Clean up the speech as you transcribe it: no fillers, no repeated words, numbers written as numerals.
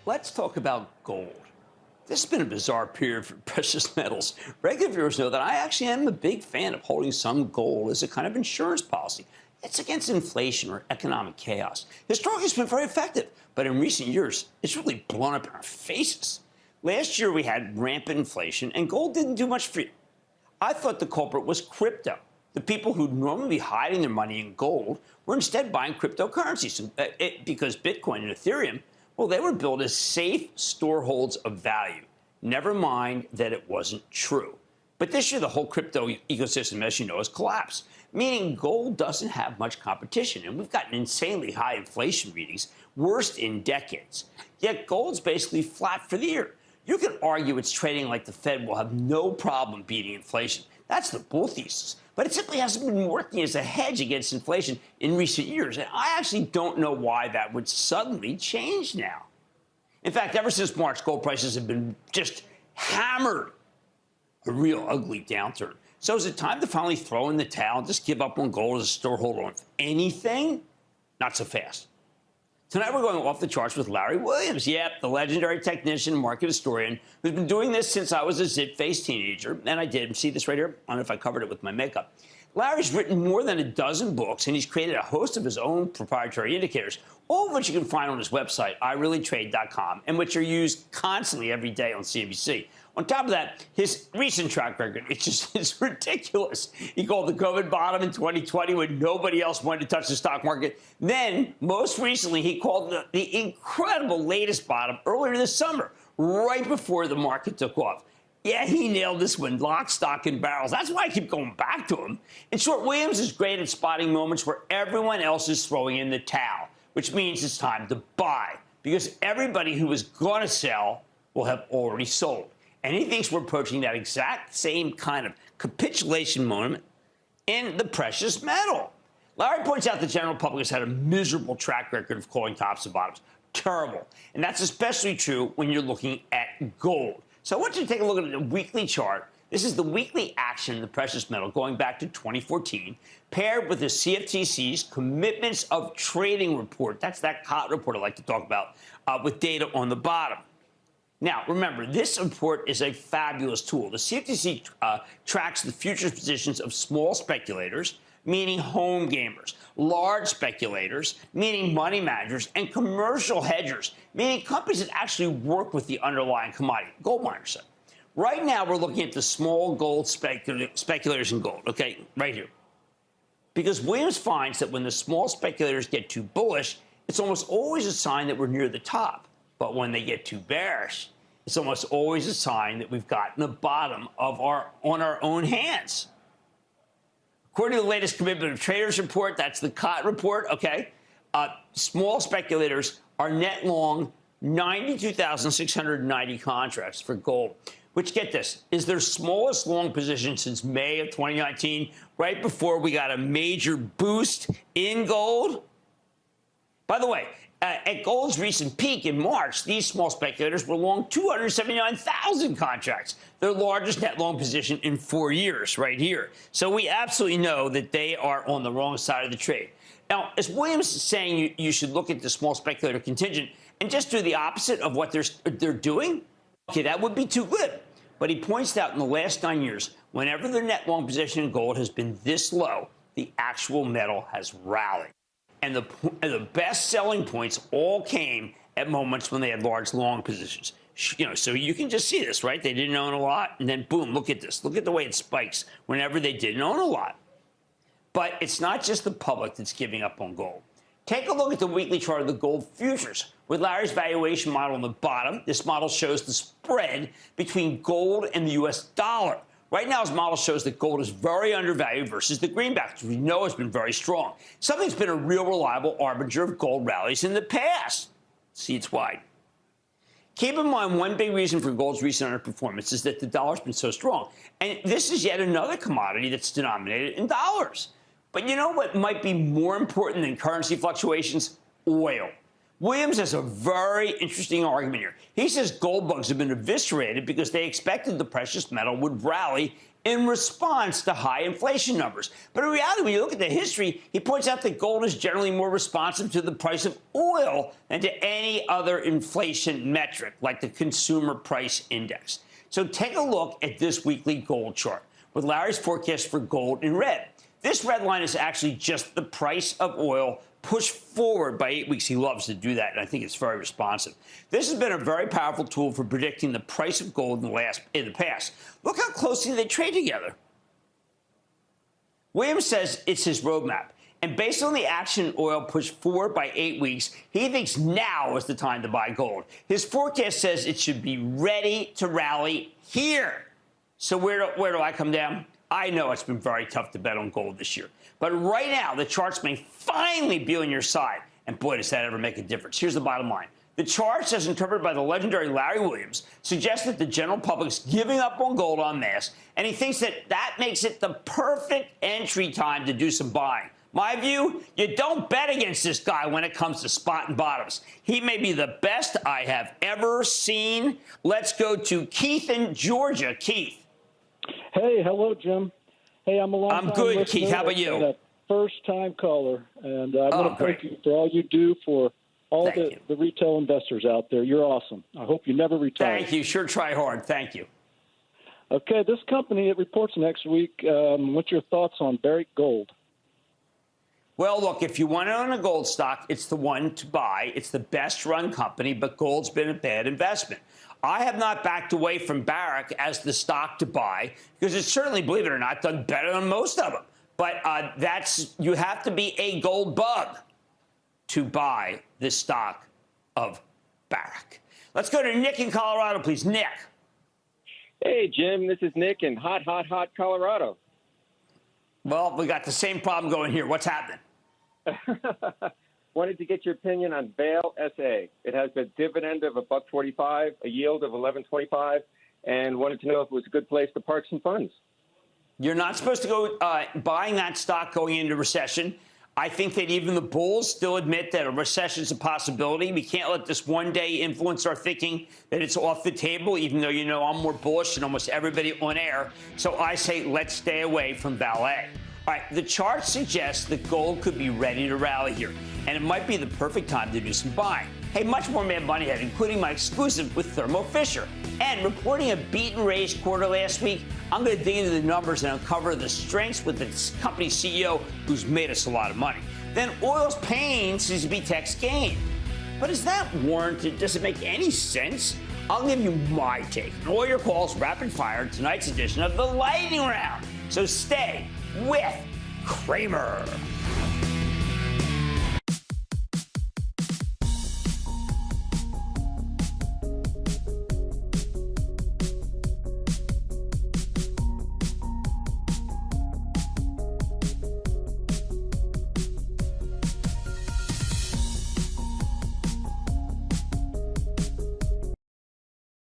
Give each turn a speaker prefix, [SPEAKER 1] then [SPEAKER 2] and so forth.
[SPEAKER 1] Let's talk about gold. This has been a bizarre period for precious metals. Regular viewers know that I actually am a big fan of holding some gold as a kind of insurance policy. It's against inflation or economic chaos. Historically, it's been very effective, but in recent years, it's really blown up in our faces. Last year, we had rampant inflation, and gold didn't do much for you. I thought the culprit was crypto. The people who'd normally be hiding their money in gold were instead buying cryptocurrencies because Bitcoin and Ethereum, well, they were billed as safe storeholds of value. Never mind that it wasn't true. But this year, the whole crypto ecosystem, as you know, has collapsed, meaning gold doesn't have much competition. And we've gotten insanely high inflation readings, worst in decades. Yet gold's basically flat for the year. You can argue it's trading like the Fed will have no problem beating inflation. That's the bull thesis. But it simply hasn't been working as a hedge against inflation in recent years. And I actually don't know why that would suddenly change now. In fact, ever since March, gold prices have been just hammered. A real ugly downturn. So is it time to finally throw in the towel and just give up on gold as a storeholder on anything? Not so fast. Tonight, we're going off the charts with Larry Williams. Yep, the legendary technician, market historian, who's been doing this since I was a zit-faced teenager. And I did. See this right here? I don't know if I covered it with my makeup. Larry's written more than a dozen books, and he's created a host of his own proprietary indicators, all of which you can find on his website, ireallytrade.com, and which are used constantly every day on CNBC. On top of that, his recent track record, it's ridiculous. He called the COVID bottom in 2020 when nobody else wanted to touch the stock market. Then, most recently, he called the incredible latest bottom earlier this summer, right before the market took off. Yeah, he nailed this one, lock, stock, and barrels. That's why I keep going back to him. In short, Williams is great at spotting moments where everyone else is throwing in the towel, which means it's time to buy, because everybody who is going to sell will have already sold. And he thinks we're approaching that exact same kind of capitulation moment in the precious metal. Larry points out the general public has had a miserable track record of calling tops and bottoms. Terrible. And that's especially true when you're looking at gold. So I want you to take a look at the weekly chart. This is the weekly action of the precious metal going back to 2014, paired with the CFTC's Commitments of Trading report. That's that COT report I like to talk about, with data on the bottom. Now, remember, this report is a fabulous tool. The CFTC tracks the futures positions of small speculators, meaning home gamers, large speculators, meaning money managers, and commercial hedgers, meaning companies that actually work with the underlying commodity, gold miners. Right now, we're looking at the small gold speculators in gold, okay, right here. Because Williams finds that when the small speculators get too bullish, it's almost always a sign that we're near the top. But when they get too bearish, it's almost always a sign that we've gotten the bottom on our own hands. According to the latest Commitment of Traders report, that's the COT report, okay, small speculators are net long 92,690 contracts for gold, which, get this, is their smallest long position since May of 2019, right before we got a major boost in gold. By the way, at gold's recent peak in March, these small speculators were long 279,000 contracts, their largest net long position in 4 years, right here. So we absolutely know that they are on the wrong side of the trade. Now, as Williams is saying, you should look at the small speculator contingent and just do the opposite of what they're doing. Okay, that would be too good. But he points out in the last 9 years, whenever their net long position in gold has been this low, the actual metal has rallied. And the best selling points all came at moments when they had large long positions. You know, so you can just see this, right? They didn't own a lot, and then boom, look at this. Look at the way it spikes whenever they didn't own a lot. But it's not just the public that's giving up on gold. Take a look at the weekly chart of the gold futures. With Larry's valuation model on the bottom, this model shows the spread between gold and the U.S. dollar. Right now, his model shows that gold is very undervalued versus the greenback, which we know has been very strong. Something's been a real reliable arbinger of gold rallies in the past. See, it's wide. Keep in mind, one big reason for gold's recent underperformance is that the dollar's been so strong. And this is yet another commodity that's denominated in dollars. But you know what might be more important than currency fluctuations? Oil. Williams has a very interesting argument here. He says gold bugs have been eviscerated because they expected the precious metal would rally in response to high inflation numbers. But in reality, when you look at the history, he points out that gold is generally more responsive to the price of oil than to any other inflation metric, like the consumer price index. So take a look at this weekly gold chart with Larry's forecast for gold in red. This red line is actually just the price of oil pushed forward by 8 weeks. He loves to do that, and I think it's very responsive. This has been a very powerful tool for predicting the price of gold in the past. Look how closely they trade together. Williams says it's his roadmap. And based on the action oil pushed forward by 8 weeks, he thinks now is the time to buy gold. His forecast says it should be ready to rally here. So where do I come down? I know it's been very tough to bet on gold this year. But right now, the charts may finally be on your side. And boy, does that ever make a difference. Here's the bottom line. The charts, as interpreted by the legendary Larry Williams, suggest that the general public's giving up on gold en masse, and he thinks that makes it the perfect entry time to do some buying. My view, you don't bet against this guy when it comes to spot and bottoms. He may be the best I have ever seen. Let's go to Keith in Georgia. Keith.
[SPEAKER 2] Hey, hello, Jim. Hey, I'm a long-time
[SPEAKER 1] I'm good,
[SPEAKER 2] listener
[SPEAKER 1] Keith. How about you?
[SPEAKER 2] And a first-time caller, and I want to thank you for all you do for all the retail investors out there. You're awesome. I hope you never retire.
[SPEAKER 1] Thank you. Sure try hard. Thank you.
[SPEAKER 2] Okay, this company, it reports next week. What's your thoughts on Barrick Gold?
[SPEAKER 1] Well, look, if you want to own a gold stock, it's the one to buy. It's the best-run company, but gold's been a bad investment. I have not backed away from Barrick as the stock to buy because it's certainly, believe it or not, done better than most of them. But you have to be a gold bug to buy the stock of Barrick. Let's go to Nick in Colorado, please. Nick.
[SPEAKER 3] Hey, Jim, this is Nick in hot Colorado.
[SPEAKER 1] Well, we got the same problem going here. What's happening?
[SPEAKER 3] Wanted to get your opinion on Vail SA. It has a dividend of $1.45, a yield of $11.25, and wanted to know if it was a good place to park some funds.
[SPEAKER 1] You're not supposed to go buying that stock going into recession. I think that even the bulls still admit that a recession is a possibility. We can't let this one day influence our thinking that it's off the table, even though, you know, I'm more bullish than almost everybody on air. So I say let's stay away from Valet. All right, the chart suggests that gold could be ready to rally here, and it might be the perfect time to do some buying. Hey, much more Mad Money ahead, including my exclusive with Thermo Fisher. And reporting a beat and raise quarter last week, I'm going to dig into the numbers and uncover the strengths with the company's CEO who's made us a lot of money. Then oil's pain seems to be tech's gain. But is that warranted? Does it make any sense? I'll give you my take. And all your calls rapid fire in tonight's edition of the Lightning Round. So stay with Cramer.